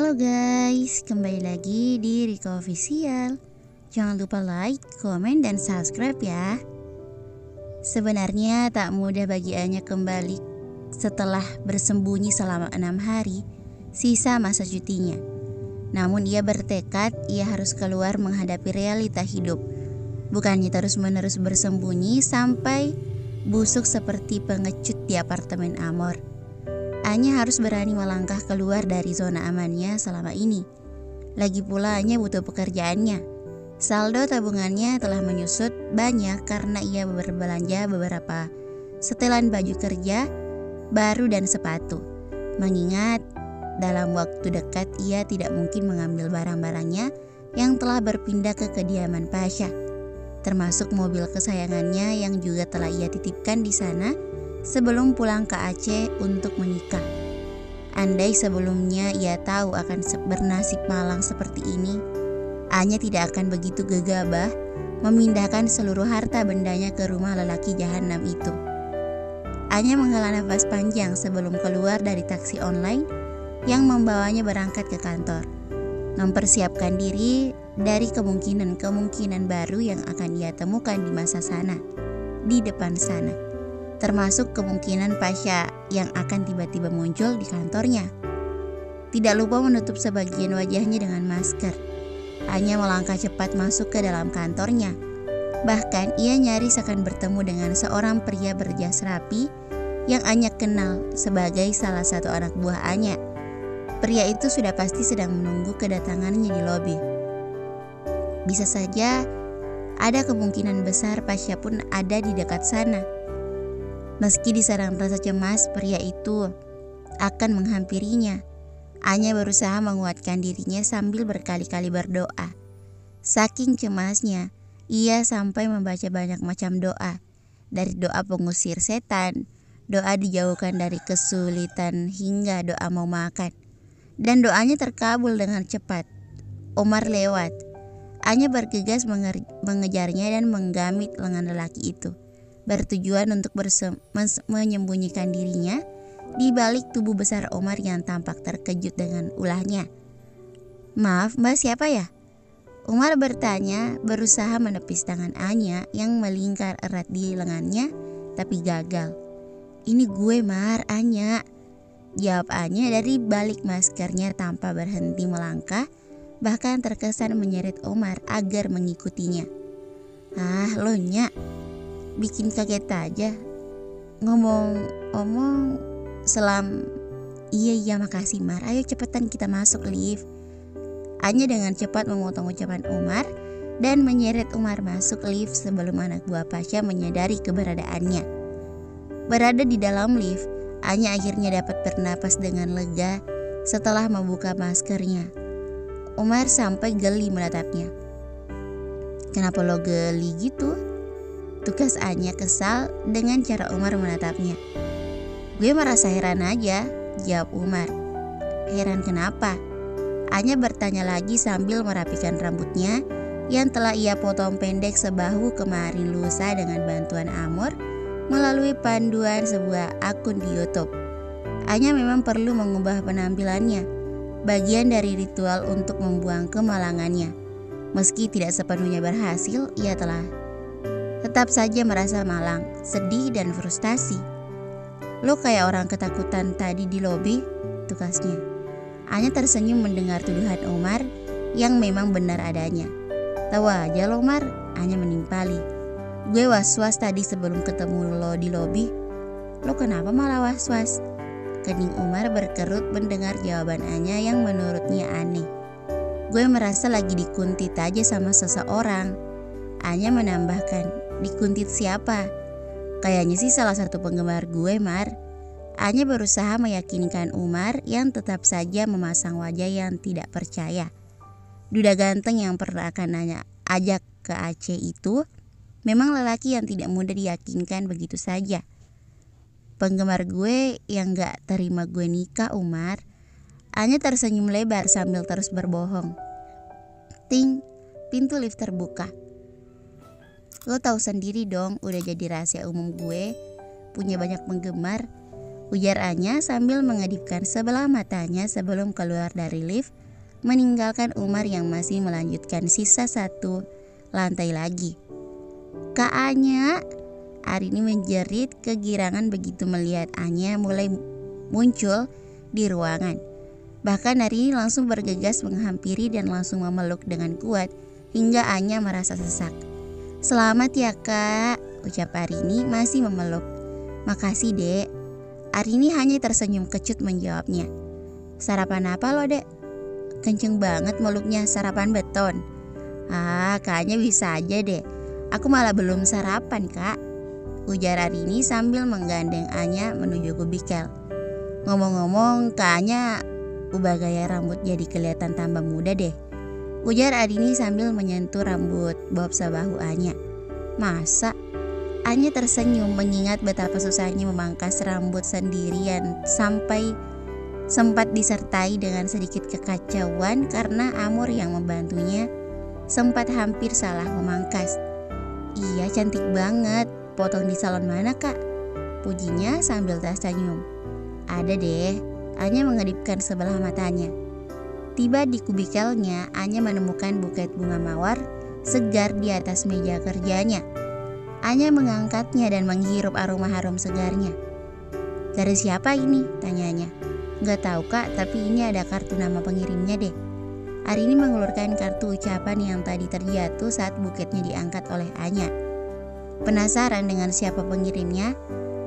Halo guys, kembali lagi di Rika Official. Jangan lupa like, komen, dan subscribe ya. Sebenarnya tak mudah bagi Anya kembali setelah bersembunyi selama 6 hari, sisa masa cutinya. Namun ia bertekad ia harus keluar menghadapi realita hidup. Bukannya terus-menerus bersembunyi sampai busuk seperti pengecut di apartemen Amor. Anya harus berani melangkah keluar dari zona amannya selama ini. Lagi pula Anya butuh pekerjaannya. Saldo tabungannya telah menyusut banyak karena ia berbelanja beberapa setelan baju kerja baru dan sepatu. Mengingat dalam waktu dekat ia tidak mungkin mengambil barang-barangnya yang telah berpindah ke kediaman Pasha, termasuk mobil kesayangannya yang juga telah ia titipkan di sana sebelum pulang ke Aceh untuk menikah. Andai sebelumnya ia tahu akan bernasib malang seperti ini, Anya tidak akan begitu gegabah memindahkan seluruh harta bendanya ke rumah lelaki jahanam itu. Anya menghela nafas panjang sebelum keluar dari taksi online yang membawanya berangkat ke kantor, mempersiapkan diri dari kemungkinan-kemungkinan baru yang akan ia temukan di masa sana, di depan sana. Termasuk kemungkinan Pasha yang akan tiba-tiba muncul di kantornya. Tidak lupa menutup sebagian wajahnya dengan masker. Anya melangkah cepat masuk ke dalam kantornya. Bahkan ia nyaris akan bertemu dengan seorang pria berjas rapi yang Anya kenal sebagai salah satu anak buah Anya. Pria itu sudah pasti sedang menunggu kedatangannya di lobi. Bisa saja ada kemungkinan besar Pasha pun ada di dekat sana. Meski diserang rasa cemas, pria itu akan menghampirinya. Anya berusaha menguatkan dirinya sambil berkali-kali berdoa. Saking cemasnya, ia sampai membaca banyak macam doa. Dari doa pengusir setan, doa dijauhkan dari kesulitan, hingga doa mau makan. Dan doanya terkabul dengan cepat. Omar lewat. Anya bergegas mengejarnya dan menggamit lengan lelaki itu, bertujuan untuk menyembunyikan dirinya di balik tubuh besar Omar yang tampak terkejut dengan ulahnya. "Maaf, Mbak, siapa ya?" Omar bertanya, berusaha menepis tangan Anya yang melingkar erat di lengannya, tapi gagal. "Ini gue, Mar, Anya," jawab Anya dari balik maskernya tanpa berhenti melangkah, bahkan terkesan menyeret Omar agar mengikutinya. "Ah, lo Nya, bikin kaget aja. Ngomong-ngomong, Iya makasih Mar, ayo cepetan kita masuk lift." Anya dengan cepat memotong ucapan Omar dan menyeret Omar masuk lift sebelum anak buah Pasha menyadari keberadaannya. Berada di dalam lift, Anya akhirnya dapat bernapas dengan lega setelah membuka maskernya. Omar sampai geli menatapnya. "Kenapa lo geli gitu?" tukas Anya kesal dengan cara Omar menatapnya. "Gue merasa heran aja," jawab Omar. "Heran kenapa?" Anya bertanya lagi sambil merapikan rambutnya yang telah ia potong pendek sebahu kemarin lusa dengan bantuan Amor melalui panduan sebuah akun di YouTube. Anya memang perlu mengubah penampilannya, bagian dari ritual untuk membuang kemalangannya. Meski tidak sepenuhnya berhasil, ia tetap saja merasa malang, sedih, dan frustasi. "Lo kayak orang ketakutan tadi di lobi," tukasnya. Anya tersenyum mendengar tuduhan Omar yang memang benar adanya. "Tahu aja lo, Mar," Anya menimpali. "Gue was-was tadi sebelum ketemu lo di lobi." "Lo kenapa malah was-was?" Kening Omar berkerut mendengar jawaban Anya yang menurutnya aneh. "Gue merasa lagi dikuntit aja sama seseorang," Anya menambahkan. "Dikuntit siapa?" "Kayaknya sih salah satu penggemar gue, Mar." Anya berusaha meyakinkan Umar yang tetap saja memasang wajah yang tidak percaya. Duda ganteng yang pernah akan Anya ajak ke Aceh itu memang lelaki yang tidak mudah diyakinkan begitu saja. "Penggemar gue yang gak terima gue nikah, Umar." Anya tersenyum lebar sambil terus berbohong. Ting, pintu lift terbuka. "Lo tahu sendiri dong, udah jadi rahasia umum gue punya banyak penggemar. ujar Anya sambil mengedipkan sebelah matanya sebelum keluar dari lift, meninggalkan Umar yang masih melanjutkan sisa satu lantai lagi. Kak Anya, Arini menjerit kegirangan begitu melihat Anya mulai muncul di ruangan. Bahkan Arini langsung bergegas menghampiri dan langsung memeluk dengan kuat hingga Anya merasa sesak. Selamat ya kak, ucap Arini masih memeluk. Makasih dek. Arini hanya tersenyum kecut menjawabnya. Sarapan apa lo dek? Kenceng banget meluknya, sarapan beton. Kayaknya bisa aja deh. Aku malah belum sarapan kak, ujar Arini sambil menggandeng Anya menuju kubikel. Ngomong-ngomong, kayaknya ubah gaya rambut jadi kelihatan tambah muda deh, ujar Arini sambil menyentuh rambut bob sebahu Anya. Masa? Anya tersenyum mengingat betapa susahnya memangkas rambut sendirian sampai sempat disertai dengan sedikit kekacauan karena Amor yang membantunya sempat hampir salah memangkas. Iya cantik banget, potong di salon mana kak? Pujinya sambil tersenyum. Ada deh, Anya mengedipkan sebelah matanya. Tiba di kubikelnya, Anya menemukan buket bunga mawar segar di atas meja kerjanya. Anya mengangkatnya dan menghirup aroma harum segarnya. Dari siapa ini? Tanyanya. Gak tahu kak, tapi ini ada kartu nama pengirimnya deh. Arini mengeluarkan kartu ucapan yang tadi terjatuh saat buketnya diangkat oleh Anya. Penasaran dengan siapa pengirimnya,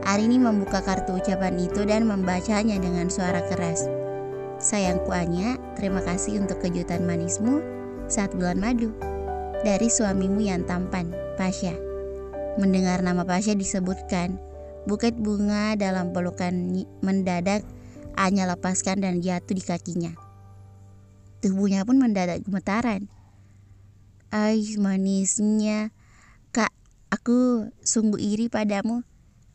Arini membuka kartu ucapan itu dan membacanya dengan suara keras. Sayangku Anya, terima kasih untuk kejutan manismu saat bulan madu. Dari suamimu yang tampan, Pasha. Mendengar nama Pasha disebutkan, buket bunga dalam pelukan mendadak Anya lepaskan dan jatuh di kakinya. Tubuhnya pun mendadak gemetaran. Manisnya. Kak, aku sungguh iri padamu.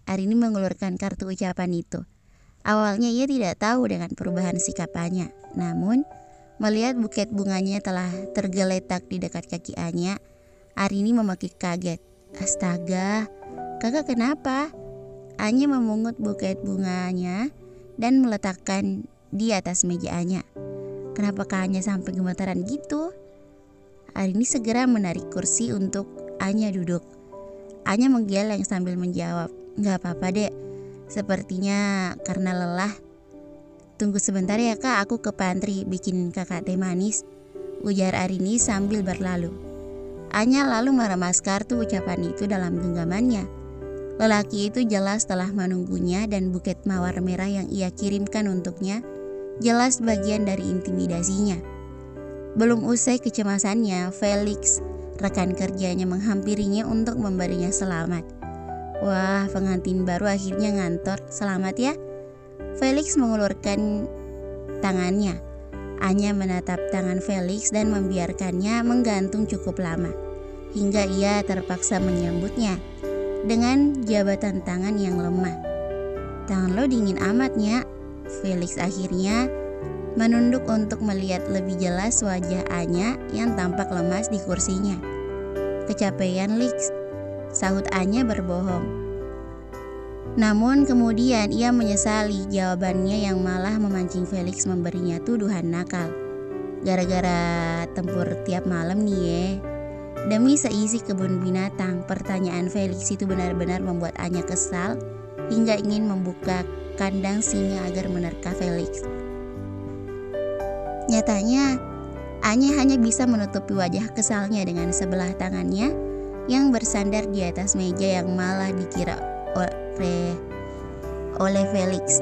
Arini mengeluarkan kartu ucapan itu. Awalnya ia tidak tahu dengan perubahan sikap Anya. Namun, melihat buket bunganya telah tergeletak di dekat kaki Anya, Arini memakai kaget. Astaga, kakak kenapa? Anya memungut buket bunganya dan meletakkan di atas meja Anya. Kenapa Kak Anya sampai gemetaran gitu? Arini segera menarik kursi untuk Anya duduk. Anya menggeleng sambil menjawab, gak apa-apa dek, sepertinya karena lelah. Tunggu sebentar ya kak, aku ke pantry bikin kakak teh manis, ujar Arini sambil berlalu. Anya lalu meremas kartu ucapan itu dalam genggamannya. Lelaki itu jelas telah menunggunya dan buket mawar merah yang ia kirimkan untuknya jelas bagian dari intimidasinya. Belum usai kecemasannya, Felix, rekan kerjanya menghampirinya untuk memberinya selamat. Wah, pengantin baru akhirnya ngantor, selamat ya. Felix mengulurkan tangannya. Anya menatap tangan Felix dan membiarkannya menggantung cukup lama, hingga ia terpaksa menyambutnya dengan jabatan tangan yang lemah. Tangan lo dingin amatnya. Felix akhirnya menunduk untuk melihat lebih jelas wajah Anya yang tampak lemas di kursinya. Kecapean Lex, sahut Anya berbohong. Namun kemudian ia menyesali jawabannya yang malah memancing Felix memberinya tuduhan nakal. Gara-gara tempur tiap malam nih ya. Demi seisi kebun binatang, pertanyaan Felix itu benar-benar membuat Anya kesal hingga ingin membuka kandang singa agar menerka Felix. Nyatanya, Anya hanya bisa menutupi wajah kesalnya dengan sebelah tangannya yang bersandar di atas meja yang malah dikira oleh Felix.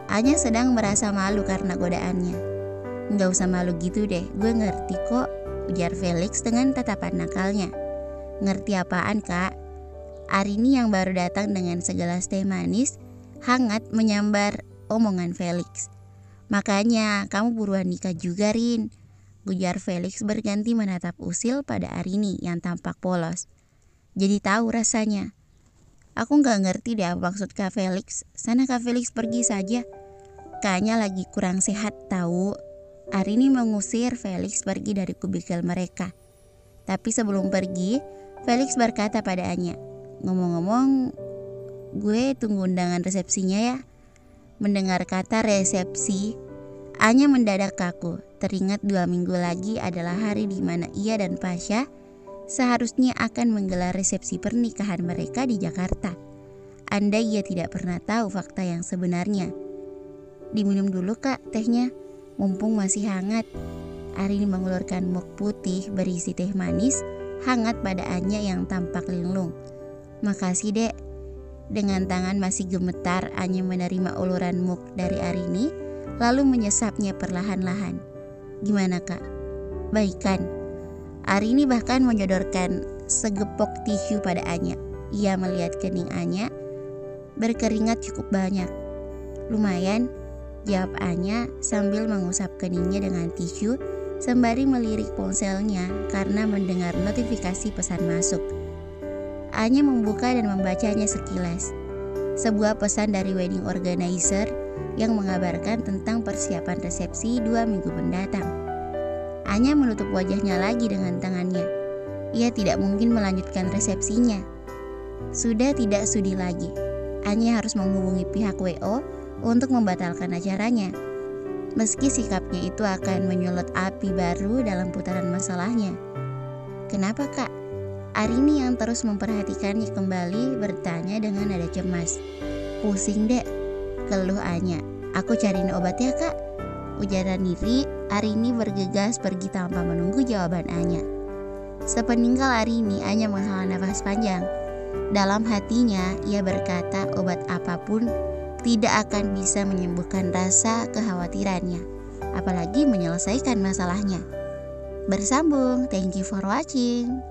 Anya sedang merasa malu karena godaannya. Nggak usah malu gitu deh, gue ngerti kok, ujar Felix dengan tatapan nakalnya. Ngerti apaan kak? Arini yang baru datang dengan segelas teh manis hangat menyambar omongan Felix. Makanya kamu buruan nikah juga Rin, ujar Felix berganti menatap usil pada Arini yang tampak polos. Jadi tahu rasanya. Aku gak ngerti deh apa maksud Kak Felix. Sana Kak Felix pergi saja. Kayaknya lagi kurang sehat tahu. Arini mengusir Felix pergi dari kubikel mereka. Tapi sebelum pergi, Felix berkata pada Anya, ngomong-ngomong, gue tunggu undangan resepsinya ya. Mendengar kata resepsi, Anya mendadak kaku. Teringat 2 minggu lagi adalah hari di mana ia dan Pasha seharusnya akan menggelar resepsi pernikahan mereka di Jakarta. Andai ia tidak pernah tahu fakta yang sebenarnya. Diminum dulu kak tehnya, mumpung masih hangat. Arini mengulurkan mug putih berisi teh manis hangat pada Anya yang tampak linglung. Makasih dek. Dengan tangan masih gemetar, Anya menerima uluran mug dari Arini, lalu menyesapnya perlahan-lahan. Gimana kak? Baik kan? Arini bahkan menyodorkan segepok tisu pada Anya. Ia melihat kening Anya berkeringat cukup banyak. Lumayan, jawab Anya sambil mengusap keningnya dengan tisu sembari melirik ponselnya karena mendengar notifikasi pesan masuk. Anya membuka dan membacanya sekilas. Sebuah pesan dari wedding organizer yang mengabarkan tentang persiapan resepsi 2 minggu mendatang. Anya menutup wajahnya lagi dengan tangannya. Ia tidak mungkin melanjutkan resepsinya. Sudah tidak sudi lagi. Anya harus menghubungi pihak WO untuk membatalkan acaranya. Meski sikapnya itu akan menyulut api baru dalam putaran masalahnya. Kenapa kak? Arini yang terus memperhatikannya kembali bertanya dengan nada cemas. Pusing dek, keluh Anya. Aku cariin obat ya kak. Ujar Arini bergegas pergi tanpa menunggu jawaban Anya. Sepeninggal Arini, Anya menghela nafas panjang. Dalam hatinya, ia berkata obat apapun tidak akan bisa menyembuhkan rasa kekhawatirannya, apalagi menyelesaikan masalahnya. Bersambung, thank you for watching.